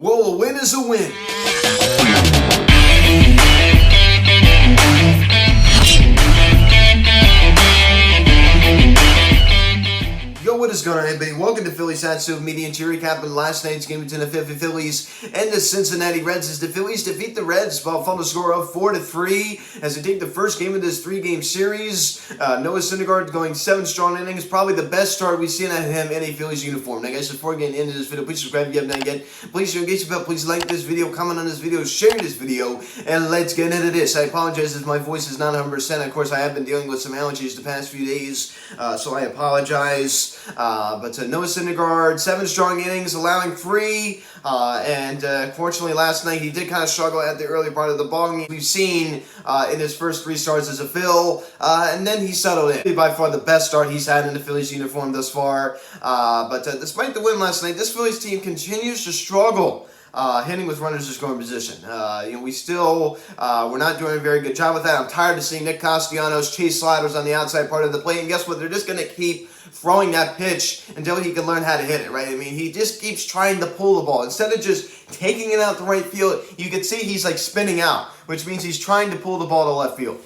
Well, a win is a win. Yo, what is going on, everybody? Welcome to Phillies Hatsuit Media and Cheery Cap in last night's game between the Philadelphia Phillies and the Cincinnati Reds as the Phillies defeat the Reds by a final score of 4-3 as they take the first game of this three-game series. Noah Syndergaard going 7 strong innings, probably the best start we've seen out of him in a Phillies uniform. Now, guys, before getting into this video, please subscribe if you haven't done yet. Please engage with the bell. Please like this video, comment on this video, share this video, and let's get into this. I apologize if my voice is not 100%. Of course, I have been dealing with some allergies the past few days, so I apologize. But Noah Syndergaard, 7 strong innings, allowing 3. Fortunately, last night he did kind of struggle at the early part of the ball game. We've seen in his first 3 starts as a Phil, and then he settled in. By far the best start he's had in the Phillies uniform thus far. But despite the win last night, this Phillies team continues to struggle hitting with runners in scoring position. We're not doing a very good job with that. I'm tired of seeing Nick Castellanos chase sliders on the outside part of the plate, and guess what? They're just going to keep throwing that pitch until he can learn how to hit it, right? I mean, he just keeps trying to pull the ball. Instead of just taking it out the right field, you can see he's like spinning out, which means he's trying to pull the ball to left field.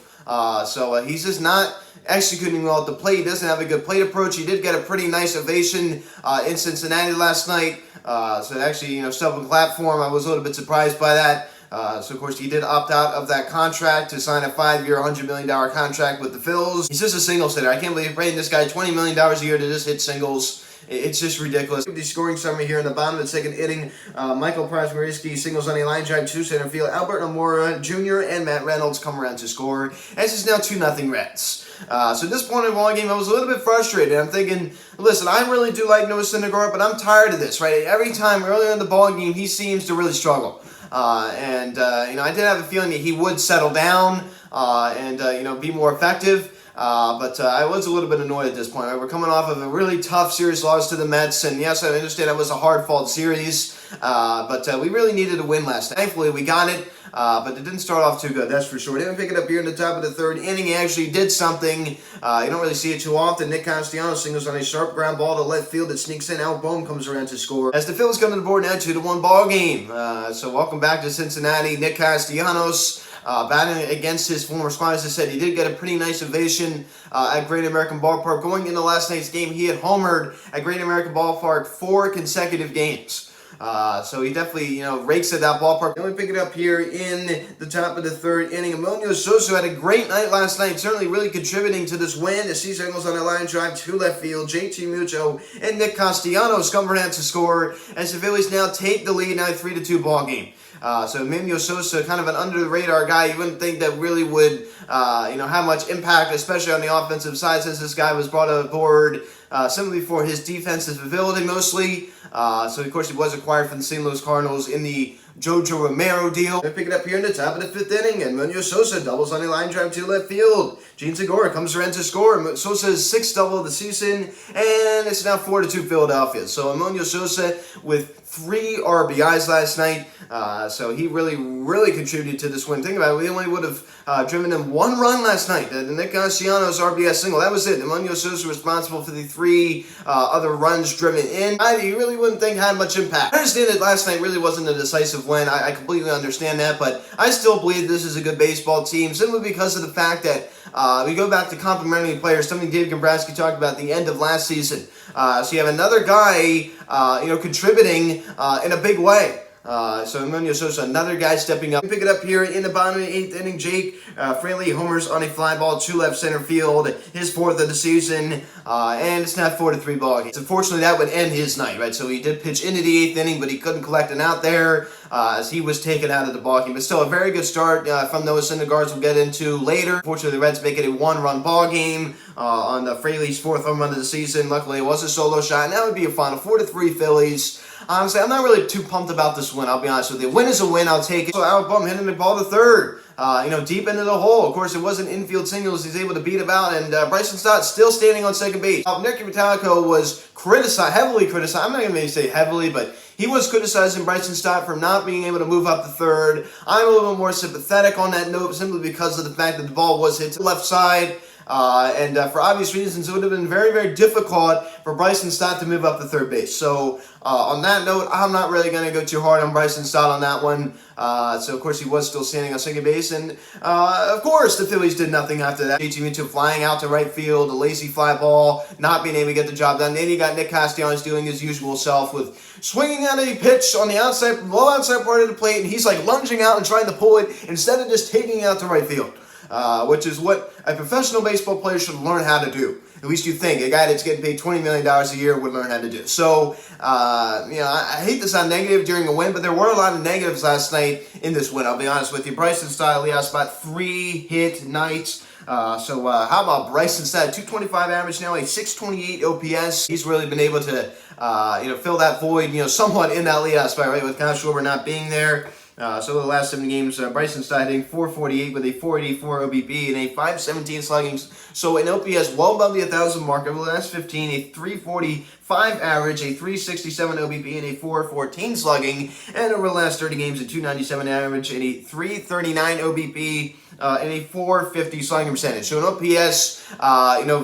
He's just not executing well at the plate. He doesn't have a good plate approach. He did get a pretty nice ovation in Cincinnati last night. Stuff and clap for him. I was a little bit surprised by that. Of course, he did opt out of that contract to sign a 5-year, $100 million contract with the Phillies. He's just a singles hitter. I can't believe paying this guy $20 million a year to just hit singles. It's just ridiculous. The scoring summary here in the bottom of the second inning. Michael Prasmarisky singles on a line drive to center field. Albert Amora Jr. and Matt Reynolds come around to score. As it's now 2-0 Reds. At this point in the ball game, I was a little bit frustrated. I'm thinking, listen, I really do like Noah Syndergaard, but I'm tired of this, right? Every time earlier in the ball game, he seems to really struggle. I did have a feeling that he would settle down be more effective. I was a little bit annoyed at this point. Right? We're coming off of a really tough series loss to the Mets, and yes, I understand it was a hard-fought series, we really needed a win last night. Thankfully, we got it, but it didn't start off too good, that's for sure. Didn't pick it up here in the top of the third inning. He actually did something. You don't really see it too often. Nick Castellanos singles on a sharp ground ball to left field that sneaks in. Al Bohm comes around to score. As the Phillies come to the board now, 2-1 ball game. Welcome back to Cincinnati. Nick Castellanos batting against his former squad. As I said, he did get a pretty nice ovation at Great American Ballpark. Going into last night's game, he had homered at Great American Ballpark 4 consecutive games. He definitely, rakes at that ballpark. Then we pick it up here in the top of the third inning. Emilio Sosa had a great night last night, certainly really contributing to this win. The C singles on a line drive to left field. JT Mucho and Nick Castellanos come around to score as the Phillies now take the lead, now a 3-2 ball game. Emilio Sosa, kind of an under-the-radar guy. You wouldn't think that really would, have much impact, especially on the offensive side, since this guy was brought aboard simply for his defensive ability mostly. Of course, he was acquired from the St. Louis Cardinals in the Jojo Romero deal. They pick it up here in the top of the 5th inning, and Emilio Sosa doubles on a line drive to left field. Gene Segura comes around to score. Sosa's 6th double of the season, and it's now 4-2 Philadelphia. So Emilio Sosa with 3 RBIs last night. He really contributed to this win. Think about it. We only would have driven in 1 run last night. The Nick Castellanos RBI single. That was it. Emilio Sosa responsible for the 3 other runs driven in. You really wouldn't think had much impact. I understand that last night really wasn't a decisive win. I completely understand that, but I still believe this is a good baseball team simply because of the fact that we go back to complimentary players, something Dave Dombrowski talked about at the end of last season. You have another guy, contributing in a big way. Emilio Sosa, another guy stepping up. We pick it up here in the bottom of the 8th inning. Jake Fraley homers on a fly ball to left center field, his 4th of the season, and it's now 4-3 ball game. Unfortunately, that would end his night, right? So he did pitch into the 8th inning, but he couldn't collect an out there as he was taken out of the ball game. But still, a very good start from Noah Syndergaard we'll get into later. Unfortunately, the Reds make it a 1-run ball game on Fraley's 4th home run of the season. Luckily, it was a solo shot, and that would be a final 4-3 Phillies. Honestly, I'm not really too pumped about this win, I'll be honest with you. Win is a win, I'll take it. So Al Bohm hitting the ball to third, deep into the hole. Of course, it was an infield single he's able to beat about, and Bryson Stott still standing on second base. Nick Metallico was heavily criticized. I'm not going to say heavily, but he was criticizing Bryson Stott for not being able to move up the third. I'm a little more sympathetic on that note simply because of the fact that the ball was hit to the left side. And for obvious reasons, it would have been very, very difficult for Bryson Stott to move up to third base. So on that note, I'm not really going to go too hard on Bryson Stott on that one. So, of course, he was still standing on second base. And, of course, the Phillies did nothing after that. Into flying out to right field, a lazy fly ball, not being able to get the job done. Then you got Nick Castellanos doing his usual self with swinging at a pitch on the low outside part of the plate, and he's like lunging out and trying to pull it instead of just taking it out to right field, which is what a professional baseball player should learn how to do. At least you think. A guy that's getting paid $20 million a year would learn how to do. So, I hate to sound negative during a win, but there were a lot of negatives last night in this win, I'll be honest with you. Bryson Stott, leadoff spot, 3-hit nights. So how about Bryson Stott? 225 average now, a 628 OPS. He's really been able to, fill that void, somewhat in that leadoff spot, right, with Kyle Schwarber not being there. So the last 7 games, Bryson Stott hitting .448 with a .484 OBP and a .517 slugging. So an OPS well above the 1,000 mark over the last 15, a .345 average, a .367 OBP, and a .414 slugging. And over the last 30 games, a .297 average and a .339 OBP. And a .450 slugging percentage. So an OPS,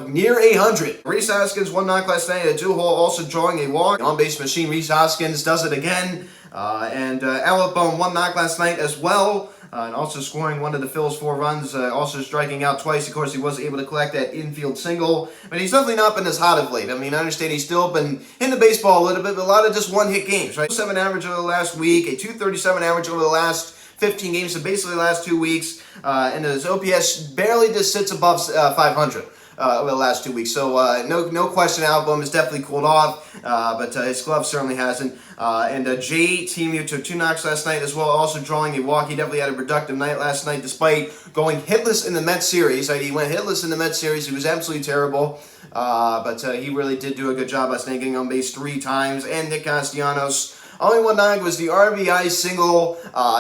near 100. Rhys Hoskins, 1 knock last night at a 2-hole, also drawing a walk. On-base machine, Rhys Hoskins does it again. And Alec Bohm, 1 knock last night as well. And also scoring one of the Phillies' 4 runs, also striking out twice. Of course, he was able to collect that infield single, but he's definitely not been as hot of late. I mean, I understand he's still been in the baseball a little bit, but a lot of just one-hit games, right? 7 average over the last week, a .237 average over the last 15 games, so basically the last 2 weeks, and his OPS barely just sits above 500 over the last 2 weeks. So no question, Album has definitely cooled off, but his glove certainly hasn't. And Jay Temu took 2 knocks last night as well, also drawing a walk. He definitely had a productive night last night, despite going hitless in the Mets series. He went hitless in the Mets series. He was absolutely terrible, but he really did do a good job last night, getting on base 3 times. And Nick Castellanos, only 1 knock was the RBI single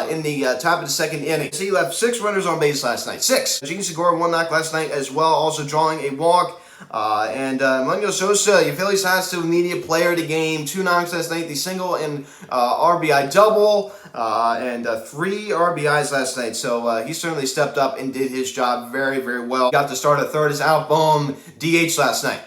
in the top of the 2nd inning. So he left 6 runners on base last night. 6. Gene Segura, 1 knock last night as well, also drawing a walk. And Emmanuel Sosa, your Phillies has to immediate player of the game. 2 knocks last night, the single and RBI double, and 3 RBIs last night. So he certainly stepped up and did his job very, very well. Got to start at third as Alec Bohm DH last night.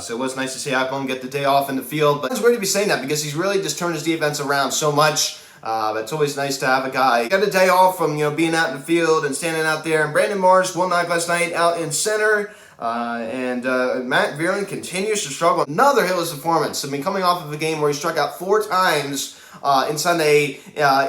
So it was nice to see Alec Bohm get the day off in the field. But it's weird to be saying that because he's really just turned his defense around so much. But it's always nice to have a guy get a day off from being out in the field and standing out there. And Brandon Marsh, 1 knock last night out in center. And Matt Vierling continues to struggle. Another hitless performance. I mean, coming off of a game where he struck out 4 times in Sunday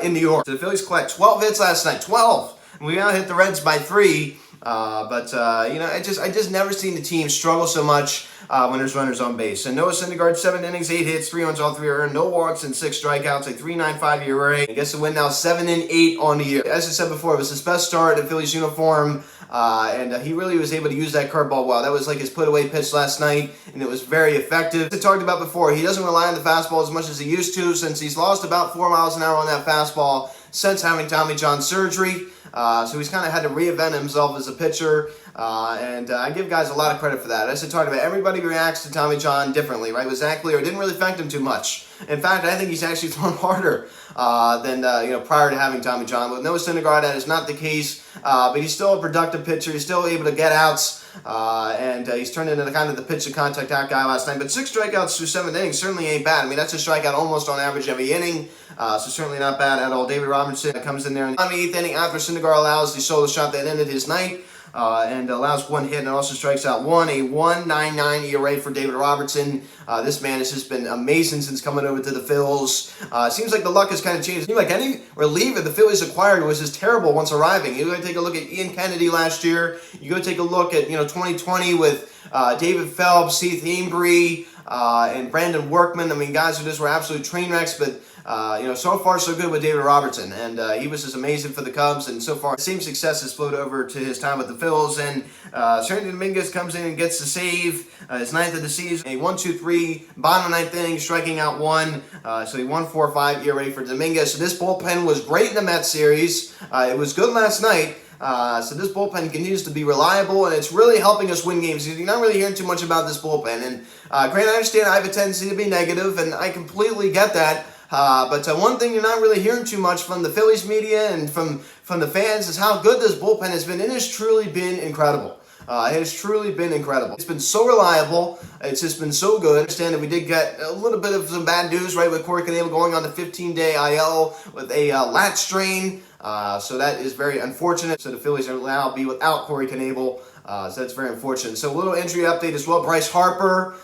in New York. So the Phillies collect 12 hits last night. 12. And we out hit the Reds by 3. I just never seen the team struggle so much when there's runners on base. And Noah Syndergaard, 7 innings, 8 hits, 3 runs, all 3 earned, no walks, and 6 strikeouts, a .395 ERA. He gets the win now, 7-8 on the year. As I said before, it was his best start in Phillies uniform, and he really was able to use that curveball well. That was like his put-away pitch last night, and it was very effective. As I talked about before, he doesn't rely on the fastball as much as he used to since he's lost about 4 miles an hour on that fastball since having Tommy John surgery. So he's kind of had to reinvent himself as a pitcher, and I give guys a lot of credit for that. As I talked about, everybody reacts to Tommy John differently, right? With Zach Lear, it didn't really affect him too much. In fact, I think he's actually thrown harder than prior to having Tommy John. With Noah Syndergaard, that is not the case, but he's still a productive pitcher. He's still able to get outs, and he's turned into kind of the pitch-to-contact out guy last night. But 6 strikeouts through 7 innings certainly ain't bad. I mean, that's a strikeout almost on average every inning, so certainly not bad at all. David Robertson comes in there on the 8th inning after Syndergaard allows the solo shot that ended his night. And allows 1 hit and also strikes out 1, a .199 ERA for David Robertson. This man has just been amazing since coming over to the Phils. Seems like the luck has kind of changed. It seems like any reliever the Phillies acquired was just terrible once arriving. You go take a look at Ian Kennedy last year. You go take a look at 2020 with David Phelps, Heath Hembree, and Brandon Workman. I mean, guys who just were absolute train wrecks, but so far so good with David Robertson, and he was just amazing for the Cubs, and so far the same success has flowed over to his time with the Phils, and Sandy Dominguez comes in and gets the save, his 9th of the season, a 1-2-3, bottom 9th inning, striking out 1, so a 1.45 ERA for Dominguez. So this bullpen was great in the Mets series, it was good last night. So this bullpen continues to be reliable, and it's really helping us win games. You're not really hearing too much about this bullpen, and granted, I understand I have a tendency to be negative, and I completely get that. But one thing you're not really hearing too much from the Phillies media and from the fans is how good this bullpen has been. It has truly been incredible. It has truly been incredible. It's been so reliable. It's just been so good. I understand that we did get a little bit of some bad news, right, with Corey Knebel going on the 15-day IL with a lat strain. So that is very unfortunate. So the Phillies will now be without Corey Knebel. So that's very unfortunate. So a little injury update as well. Bryce Harper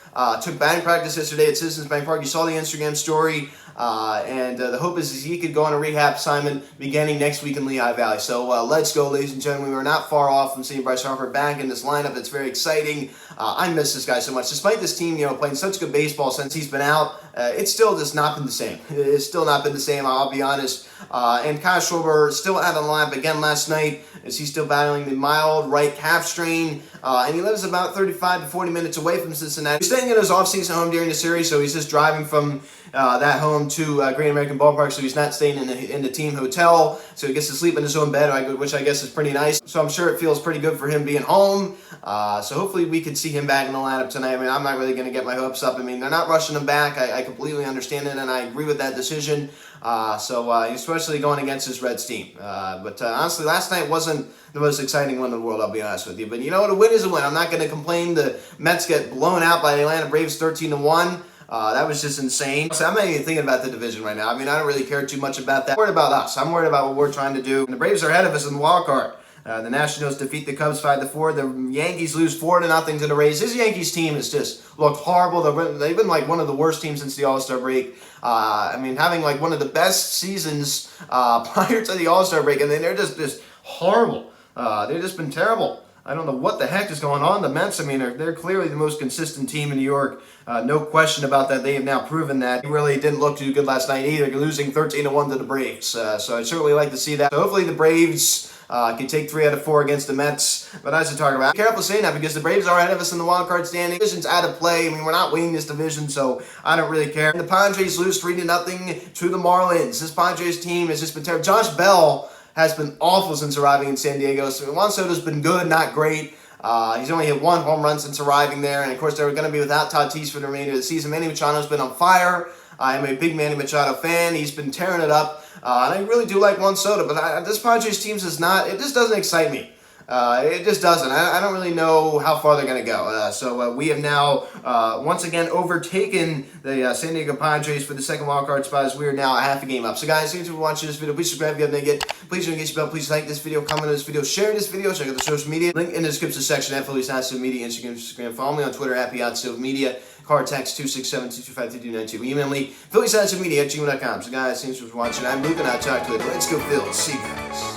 took batting practice yesterday at Citizens Bank Park. You saw the Instagram story. And the hope is he could go on a rehab assignment beginning next week in Lehigh Valley. So let's go, ladies and gentlemen. We were not far off from seeing Bryce Harper back in this lineup. It's very exciting. I miss this guy so much. Despite this team, playing such good baseball since he's been out, it's still just not been the same. It's still not been the same, I'll be honest. And Kyle Schwarber still out of the lineup again last night as he's still battling the mild right calf strain. And he lives about 35 to 40 minutes away from Cincinnati. He's staying in his offseason home during the series, so he's just driving from that home to Great American Ballpark, so he's not staying in the team hotel, so he gets to sleep in his own bed, which I guess is pretty nice. So I'm sure it feels pretty good for him being home. So hopefully we could see him back in the lineup tonight. I mean, I'm not really going to get my hopes up. I mean, they're not rushing him back. I completely understand it, and I agree with that decision. Especially going against his Reds team. But honestly, last night wasn't the most exciting one in the world, I'll be honest with you. But you know what? A win is a win. I'm not going to complain. The Mets get blown out by the Atlanta Braves 13-1. That was just insane. So I'm not even thinking about the division right now. I mean, I don't really care too much about that. I'm worried about us. I'm worried about what we're trying to do. And the Braves are ahead of us in the wild card. The Nationals defeat the Cubs 5-4. The Yankees lose 4-0 to the Rays. This Yankees team has just looked horrible. They've been like one of the worst teams since the All-Star break. I mean, having like one of the best seasons prior to the All-Star break, and then they're just horrible. They've just been terrible. I don't know what the heck is going on. The Mets, I mean, they're clearly the most consistent team in New York. No question about that. They have now proven that. They really didn't look too good last night either, losing 13-1 to the Braves. So I'd certainly like to see that. So hopefully the Braves can take 3 out of 4 against the Mets. But as to talk about, be careful saying that because the Braves are ahead of us in the wild card standing. Division's out of play. I mean, we're not winning this division, so I don't really care. And the Padres lose 3-0 to the Marlins. This Padres team has just been terrible. Josh Bell has been awful since arriving in San Diego. So Juan Soto's been good, not great. He's only hit 1 home run since arriving there. And, of course, they were going to be without Tatis for the remainder of the season. Manny Machado's been on fire. I'm a big Manny Machado fan. He's been tearing it up. And I really do like Juan Soto. But this Padres team is not – it just doesn't excite me. It just doesn't. I don't really know how far they're going to go. So we have now once again overtaken the San Diego Padres for the second wildcard spot as we are now a half a game up. So guys, thanks for watching this video. Please subscribe if you haven't yet. Please don't get your bell. Please like this video, comment on this video, share this video, check out the social media. Link in the description section at Phillies Hot Stove Media, Instagram. Follow me on Twitter at Hot Stove Media. Card text 267-225-3292. Email me, phillieshotsofmedia@gmail.com. So guys, thanks for watching. I'm Luke and I'll talk to you later. Let's go Phillies. See you guys.